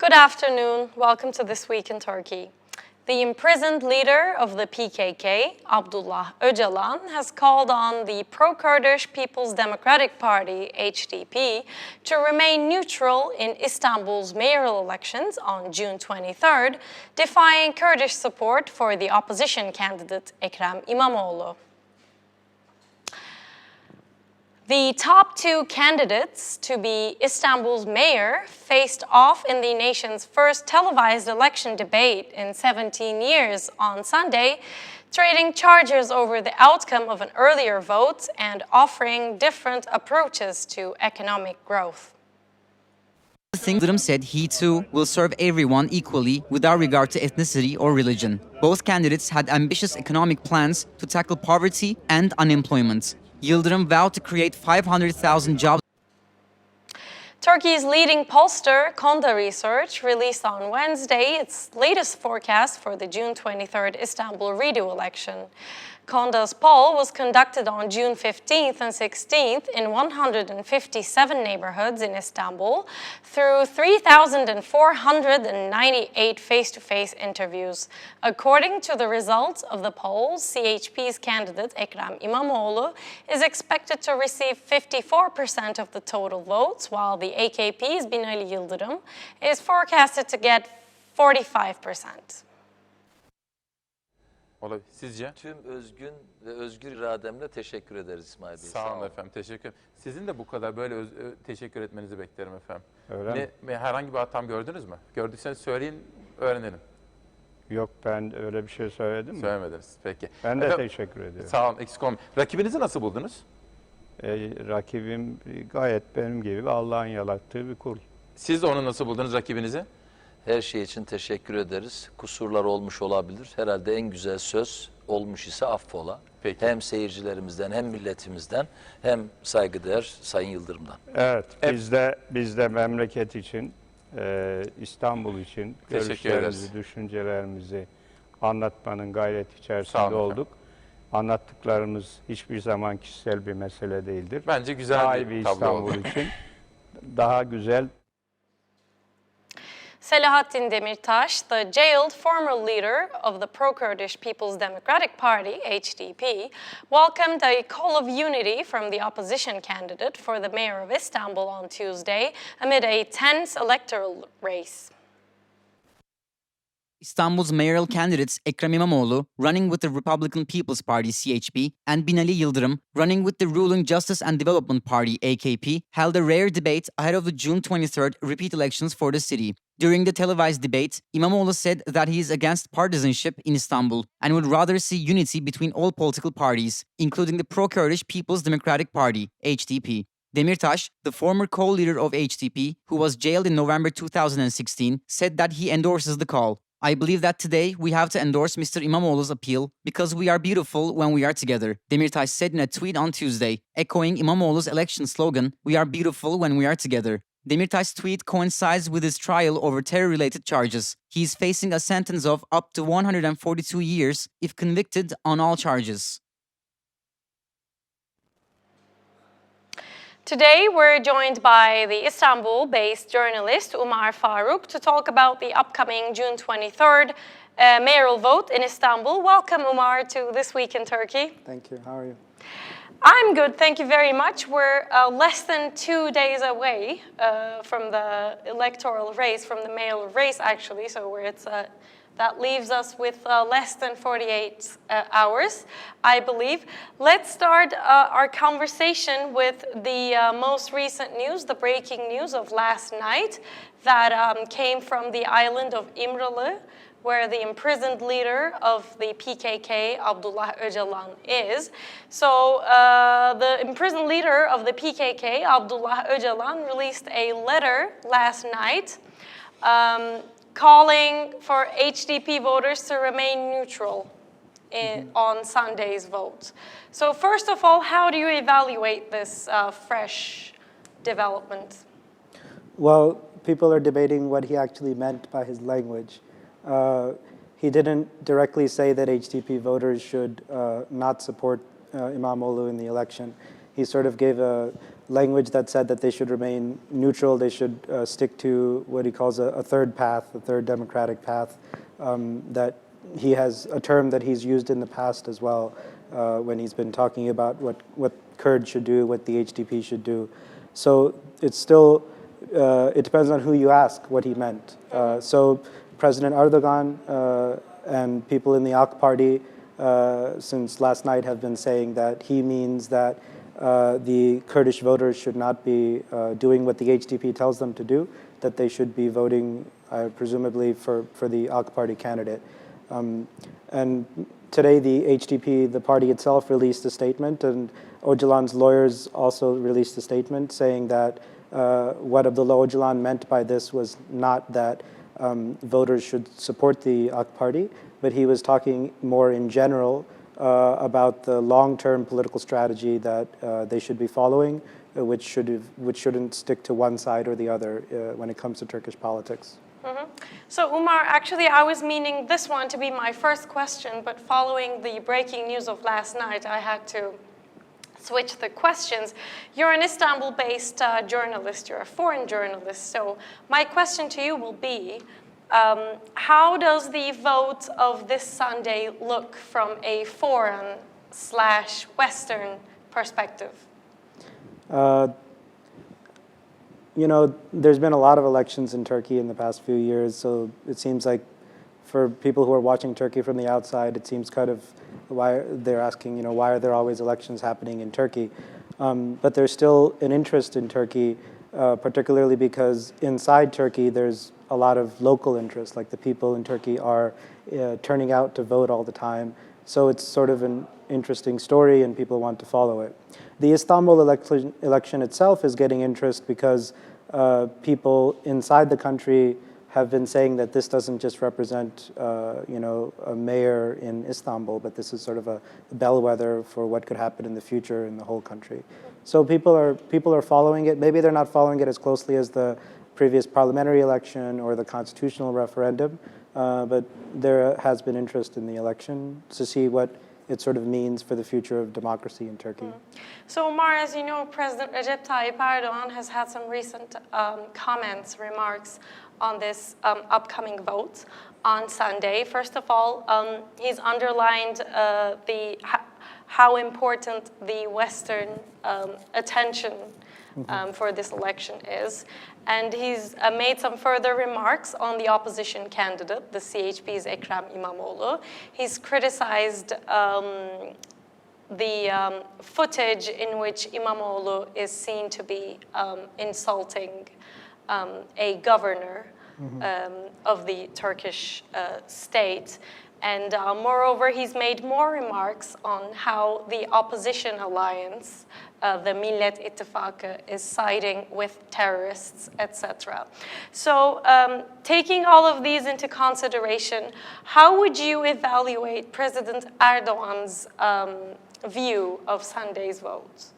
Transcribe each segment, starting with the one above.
Good afternoon. Welcome to This Week in Turkey. The imprisoned leader of the PKK, Abdullah Öcalan, has called on the pro-Kurdish People's Democratic Party, HDP, to remain neutral in Istanbul's mayoral elections on June 23rd, defying Kurdish support for the opposition candidate Ekrem İmamoğlu. The top two candidates to be Istanbul's mayor faced off in the nation's first televised election debate in 17 years on Sunday, trading charges over the outcome of an earlier vote and different approaches to economic growth. Yıldırım said he too will serve everyone equally without regard to ethnicity or religion. Both candidates had ambitious economic plans to tackle poverty and unemployment. Yıldırım vowed to create 500,000 jobs. Turkey's leading pollster, Konda Research, released on Wednesday its latest forecast for the June 23rd Istanbul redo election. Konda's poll was conducted on June 15th and 16th in 157 neighborhoods in Istanbul through 3,498 face-to-face interviews. According to the results of the polls, CHP's candidate Ekrem İmamoğlu is expected to receive 54% of the total votes, while the AKP's Binali Yıldırım is forecasted to get 45%. Olabilir. Sizce? Tüm özgün ve özgür irademle teşekkür ederiz İsmail Bey. Sağ olun efendim, teşekkür ederim. Sizin de bu kadar böyle teşekkür etmenizi beklerim efendim. Öyle mi? Herhangi bir hatam gördünüz mü? Gördüyseniz söyleyin, öğrenelim. Yok, ben öyle bir şey söyledim mi? Söylemediniz, peki. Ben de efendim, teşekkür ediyorum. Sağ olun, eksik olmayın. Rakibinizi nasıl buldunuz? Rakibim gayet benim gibi Allah'ın yarattığı bir kul. Siz de onu nasıl buldunuz, rakibinizi? Her şey için teşekkür ederiz. Kusurlar olmuş olabilir. Herhalde en güzel söz olmuş ise affola. Peki. Hem seyircilerimizden hem milletimizden hem saygıdeğer Sayın Yıldırım'dan. Evet, biz de memleket için, İstanbul için görüşlerimizi, düşüncelerimizi anlatmanın gayret içerisinde olduk. Anlattıklarımız hiçbir zaman kişisel bir mesele değildir. Bence güzel daha bir tablo İstanbul oldu. için daha güzel. Selahattin Demirtas, the jailed former leader of the pro-Kurdish People's Democratic Party, HDP, welcomed a call of unity from the opposition candidate for the mayor of Istanbul on Tuesday amid a tense electoral race. Istanbul's mayoral candidates Ekrem İmamoğlu, running with the Republican People's Party (CHP), and Binali Yıldırım, running with the ruling Justice and Development Party (AKP), held a rare debate ahead of the June 23rd repeat elections for the city. During the televised debate, İmamoğlu said that he is against partisanship in Istanbul and would rather see unity between all political parties, including the pro-Kurdish People's Democratic Party (HDP). Demirtas, the former co-leader of HDP, who was jailed in November 2016, said that he endorses the call. I believe that today we have to endorse Mr. İmamoğlu's appeal because we are beautiful when we are together, Demirtas said in a tweet on Tuesday, echoing İmamoğlu's election slogan, "We are beautiful when we are together." Demirtas' tweet coincides with his trial over terror-related charges. He is facing a sentence of up to 142 years if convicted on all charges. Today, we're joined by the Istanbul-based journalist Umar Farooq to talk about the upcoming June 23rd mayoral vote in Istanbul. Welcome, Umar, to This Week in Turkey. Thank you. How are you? I'm good, thank you very much. We're less than 2 days away from the electoral race, from the mayoral race, actually, so that leaves us with less than 48 hours, I believe. Let's start our conversation with the most recent news, the breaking news of last night that came from the island of İmralı, where the imprisoned leader of the PKK, Abdullah Öcalan, is. So the imprisoned leader of the PKK, Abdullah Öcalan, released a letter last night calling for HDP voters to remain neutral on Sunday's vote. So first of all, how do you evaluate this fresh development? Well, people are debating what he actually meant by his language. He didn't directly say that HDP voters should not support İmamoğlu in the election. he sort of gave a language that said that they should remain neutral, they should stick to what he calls a third path, a third democratic path, that he has a term that he's used in the past as well when he's been talking about what Kurds should do, what the HDP should do. So it's still, it depends on who you ask what he meant. So President Erdogan and people in the AK party since last night have been saying that he means that the Kurdish voters should not be doing what the HDP tells them to do, that they should be voting presumably for the AK party candidate. And today the HDP, the party itself, released a statement, and Öcalan's lawyers also released a statement saying that what Abdullah Öcalan meant by this was not that voters should support the AK party, but he was talking more in general about the long-term political strategy that they should be following, which shouldn't stick to one side or the other when it comes to Turkish politics. So Umar, actually I was meaning this one to be my first question, but following the breaking news of last night, I had to switch the questions. You're an Istanbul-based journalist, you're a foreign journalist, so my question to you will be, how does the vote of this Sunday look from a foreign/Western perspective? You know, there's been a lot of elections in Turkey in the past few years, so it seems like for people who are watching Turkey from the outside, it seems kind of why they're asking, you know, why are there always elections happening in Turkey? But there's still an interest in Turkey, particularly because inside Turkey there's a lot of local interest, like the people in Turkey are turning out to vote all the time. So it's sort of an interesting story and people want to follow it. The Istanbul election itself is getting interest because people inside the country have been saying that this doesn't just represent, you know, a mayor in Istanbul, but this is sort of a bellwether for what could happen in the future in the whole country. So people are following it. Maybe they're not following it as closely as the previous parliamentary election or the constitutional referendum, but there has been interest in the election to see what it sort of means for the future of democracy in Turkey. So Umar, as you know, President Recep Tayyip Erdogan has had some recent comments, remarks on this upcoming vote on Sunday. First of all, he's underlined how important the Western attention for this election is. And he's made some further remarks on the opposition candidate, the CHP's Ekrem İmamoğlu. He's criticized the footage in which İmamoğlu is seen to be insulting a governor of the Turkish state. And moreover, he's made more remarks on how the opposition alliance, the Millet İttifakı, is siding with terrorists, etc. So taking all of these into consideration, how would you evaluate President Erdogan's view of Sunday's vote?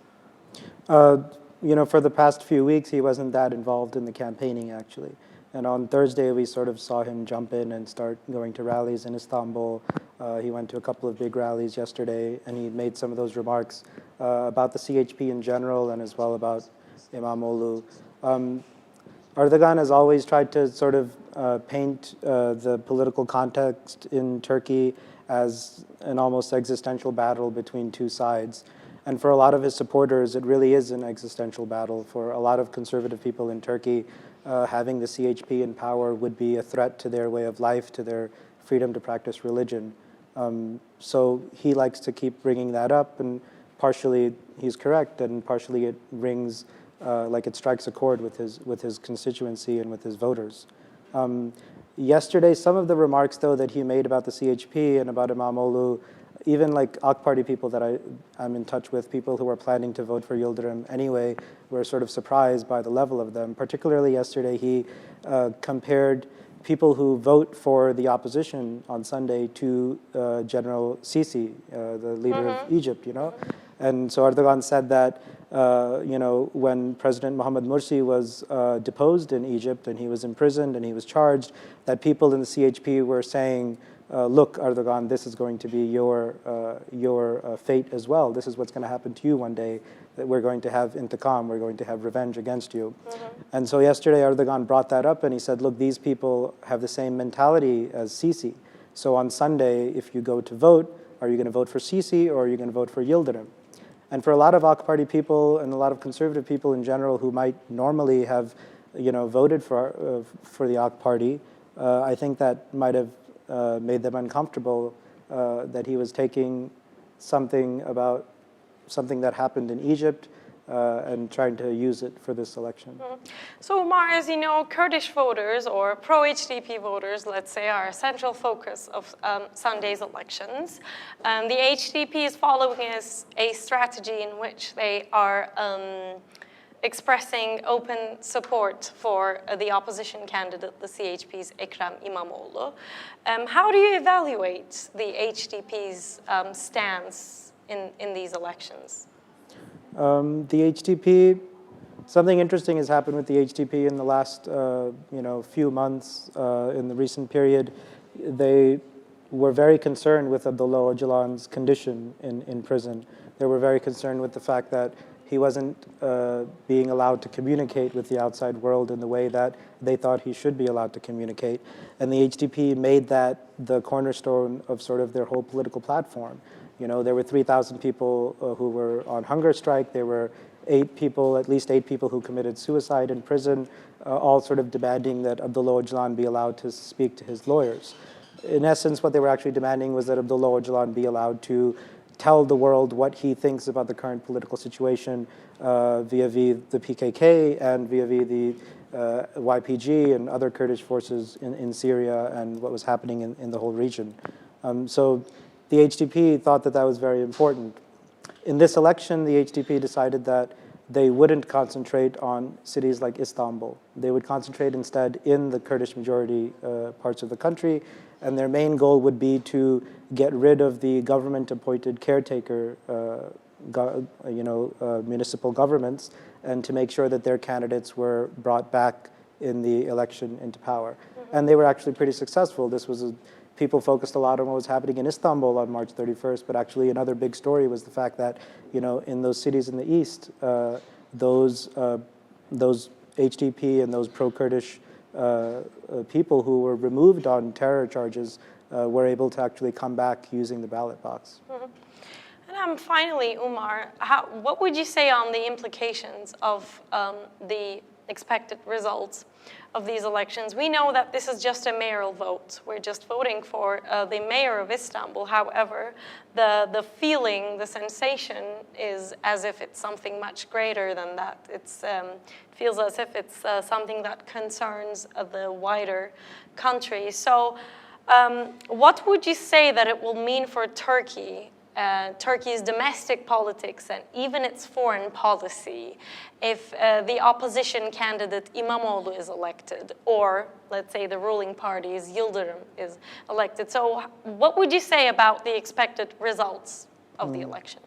You know, for the past few weeks, he wasn't that involved in the campaigning, actually. And on Thursday, we sort of saw him jump in and start going to rallies in Istanbul. He went to a couple of big rallies yesterday, and he made some of those remarks about the CHP in general and as well about İmamoğlu. Erdogan has always tried to sort of paint the political context in Turkey as an almost existential battle between two sides. And for a lot of his supporters, it really is an existential battle. For a lot of conservative people in Turkey, having the CHP in power would be a threat to their way of life, to their freedom to practice religion. So he likes to keep bringing that up, and partially he's correct, and partially it rings like it strikes a chord with his constituency and with his voters. Yesterday, some of the remarks, though, that he made about the CHP and about İmamoğlu, even like AK Party people that I'm in touch with, people who are planning to vote for Yildirim anyway, were sort of surprised by the level of them. Particularly yesterday, he compared people who vote for the opposition on Sunday to General Sisi, the leader of Egypt, you know? And so Erdogan said that, you know, when President Mohamed Morsi was deposed in Egypt and he was imprisoned and he was charged, that people in the CHP were saying, look, Erdogan, this is going to be your fate as well. This is what's going to happen to you one day, that we're going to have intikam, we're going to have revenge against you. And so yesterday Erdogan brought that up and he said, look, these people have the same mentality as Sisi. So on Sunday, if you go to vote, are you going to vote for Sisi or are you going to vote for Yildirim? And for a lot of AK Party people and a lot of conservative people in general who might normally have, voted for the AK Party, I think that might have made them uncomfortable that he was taking something that happened in Egypt and trying to use it for this election. So Umar, as you know, Kurdish voters or pro-HDP voters, let's say, are a central focus of Sunday's elections. The HDP is following a strategy in which they are expressing open support for the opposition candidate, the CHP's Ekrem İmamoğlu. How do you evaluate the HDP's stance in these elections? The HDP, something interesting has happened with the HDP in the last few months. In the recent period, they were very concerned with Abdullah Öcalan's condition in prison. They were very concerned with the fact that he wasn't being allowed to communicate with the outside world in the way that they thought he should be allowed to communicate. And the HDP made that the cornerstone of sort of their whole political platform. There were 3,000 people who were on hunger strike. There were at least eight people who committed suicide in prison, all sort of demanding that Abdullah Öcalan be allowed to speak to his lawyers. In essence, what they were actually demanding was that Abdullah Öcalan be allowed to tell the world what he thinks about the current political situation vis-a-vis the PKK and vis-a-vis the YPG and other Kurdish forces in Syria and what was happening in the whole region. So the HDP thought that was very important. In this election, the HDP decided that they wouldn't concentrate on cities like Istanbul. They would concentrate instead in the Kurdish majority parts of the country, and their main goal would be to get rid of the government-appointed caretaker municipal governments and to make sure that their candidates were brought back in the election into power. And they were actually pretty successful. People focused a lot on what was happening in Istanbul on March 31st, but actually another big story was the fact that, in those cities in the east, those HDP and those pro-Kurdish people who were removed on terror charges were able to actually come back using the ballot box. And finally, Umar, what would you say on the implications of the expected results of these elections? We know that this is just a mayoral vote. We're just voting for the mayor of Istanbul. However, the feeling, the sensation is as if it's something much greater than that. It feels as if it's something that concerns the wider country. So what would you say that it will mean for Turkey, Turkey's domestic politics and even its foreign policy if the opposition candidate İmamoğlu is elected, or let's say the ruling party's Yildirim is elected? So what would you say about the expected results of the election?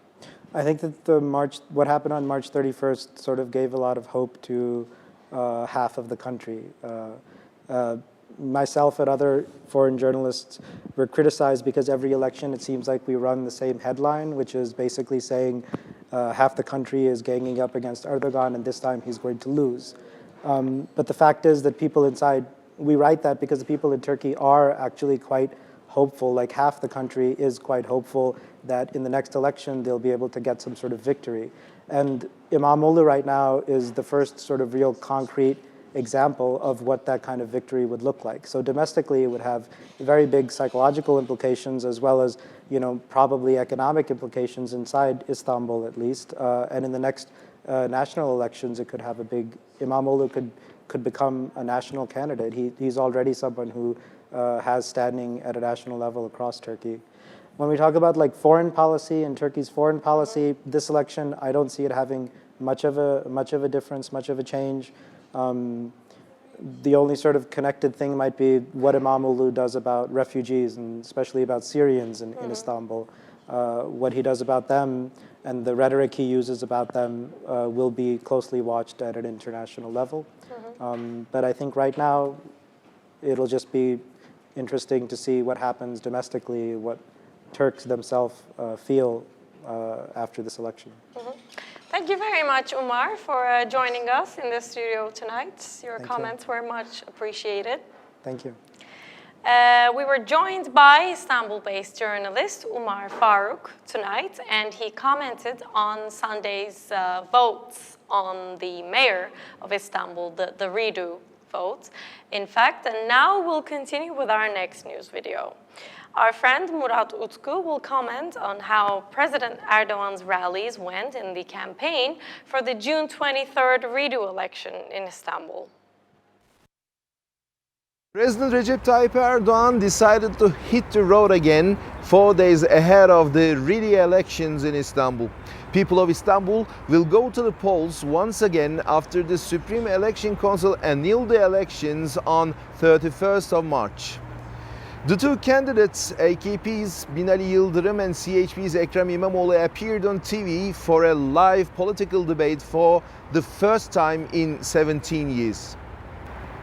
I think that what happened on March 31st sort of gave a lot of hope to half of the country. Myself and other foreign journalists were criticized because every election it seems like we run the same headline, which is basically saying half the country is ganging up against Erdogan and this time he's going to lose. But the fact is that people inside, we write that because the people in Turkey are actually quite hopeful, like half the country is quite hopeful that in the next election they'll be able to get some sort of victory. And İmamoğlu right now is the first sort of real concrete example of what that kind of victory would look like. So domestically, it would have very big psychological implications as well as, probably economic implications inside Istanbul at least. And in the next national elections, it could have İmamoğlu could become a national candidate. He's already someone who has standing at a national level across Turkey. When we talk about foreign policy and Turkey's foreign policy, this election, I don't see it having much of a difference, much of a change. The only sort of connected thing might be what İmamoğlu does about refugees and especially about Syrians in Istanbul. What he does about them and the rhetoric he uses about them will be closely watched at an international level. But I think right now it'll just be interesting to see what happens domestically, what Turks themselves feel after this election. Thank you very much, Umar, for joining us in the studio tonight. Your comments were much appreciated. Thank you. We were joined by Istanbul-based journalist Umar Farooq tonight, and he commented on Sunday's votes on the mayor of Istanbul, the redo vote, in fact. And now we'll continue with our next news video. Our friend Murat Utku will comment on how President Erdogan's rallies went in the campaign for the June 23rd redo election in Istanbul. President Recep Tayyip Erdogan decided to hit the road again 4 days ahead of the redo elections in Istanbul. People of Istanbul will go to the polls once again after the Supreme Election Council annulled the elections on 31st of March. The two candidates, AKP's Binali Yıldırım and CHP's Ekrem İmamoğlu, appeared on TV for a live political debate for the first time in 17 years.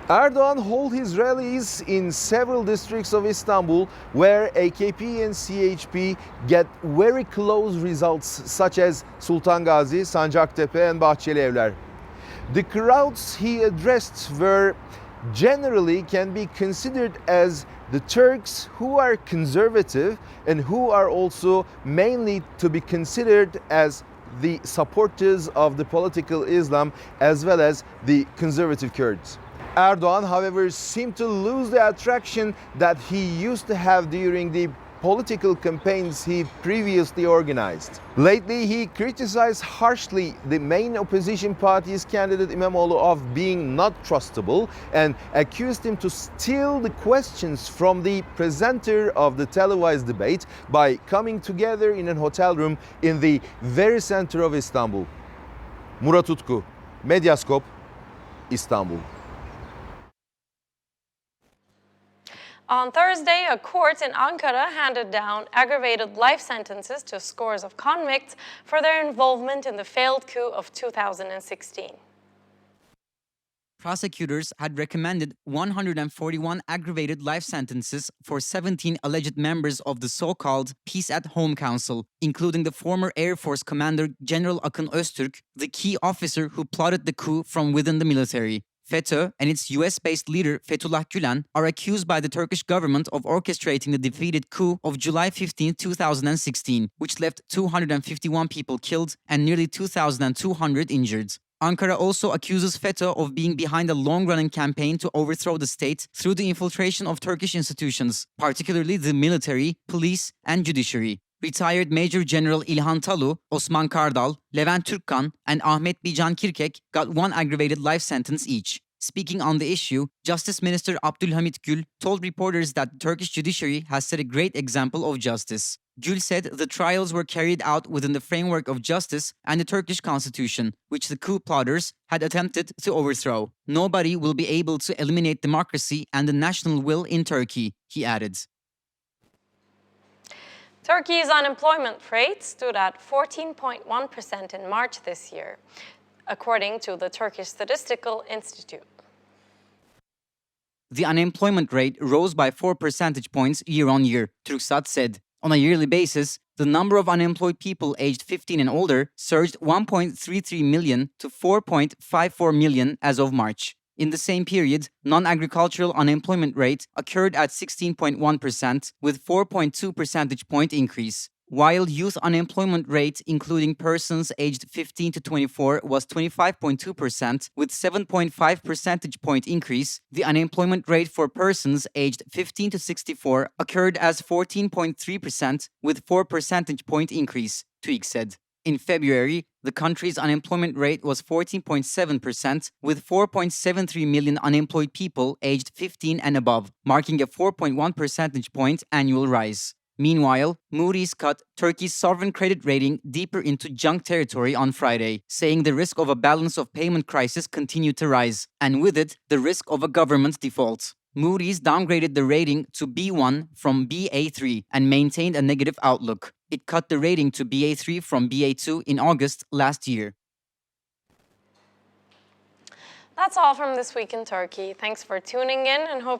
Erdogan held his rallies in several districts of Istanbul where AKP and CHP get very close results, such as Sultan Gazi, Sancaktepe and Bahçelievler. The crowds he addressed were generally can be considered as the Turks who are conservative and who are also mainly to be considered as the supporters of the political Islam as well as the conservative Kurds. Erdogan, however, seemed to lose the attraction that he used to have during the political campaigns he previously organized. Lately, he criticized harshly the main opposition party's candidate İmamoğlu of being not trustable and accused him to steal the questions from the presenter of the televised debate by coming together in a hotel room in the very center of Istanbul. Murat Utku, Medyascope, Istanbul. On Thursday, a court in Ankara handed down aggravated life sentences to scores of convicts for their involvement in the failed coup of 2016. Prosecutors had recommended 141 aggravated life sentences for 17 alleged members of the so-called Peace at Home Council, including the former Air Force Commander General Akın Öztürk, the key officer who plotted the coup from within the military. FETÖ and its US-based leader Fethullah Gülen are accused by the Turkish government of orchestrating the defeated coup of July 15, 2016, which left 251 people killed and nearly 2,200 injured. Ankara also accuses FETÖ of being behind a long-running campaign to overthrow the state through the infiltration of Turkish institutions, particularly the military, police, and judiciary. Retired Major General İlhan Talu, Osman Kardal, Levent Türkkan, and Ahmet Bican Kirkek got one aggravated life sentence each. Speaking on the issue, Justice Minister Abdülhamit Gül told reporters that the Turkish judiciary has set a great example of justice. Gül said the trials were carried out within the framework of justice and the Turkish constitution, which the coup plotters had attempted to overthrow. Nobody will be able to eliminate democracy and the national will in Turkey, he added. Turkey's unemployment rate stood at 14.1% in March this year, according to the Turkish Statistical Institute. The unemployment rate rose by 4 percentage points year-on-year, Turksat said. On a yearly basis, the number of unemployed people aged 15 and older surged 1.33 million to 4.54 million as of March. In the same period, non-agricultural unemployment rate occurred at 16.1% with 4.2 percentage point increase, while youth unemployment rate, including persons aged 15 to 24, was 25.2% with 7.5 percentage point increase. The unemployment rate for persons aged 15 to 64 occurred as 14.3% with 4 percentage point increase, TÜİK said. In February, the country's unemployment rate was 14.7% with 4.73 million unemployed people aged 15 and above, marking a 4.1 percentage point annual rise. Meanwhile, Moody's cut Turkey's sovereign credit rating deeper into junk territory on Friday, saying the risk of a balance of payment crisis continued to rise, and with it, the risk of a government default. Moody's downgraded the rating to B1 from Ba3 and maintained a negative outlook. It cut the rating to Ba3 from Ba2 in August last year. That's all from This Week in Turkey. Thanks for tuning in and hope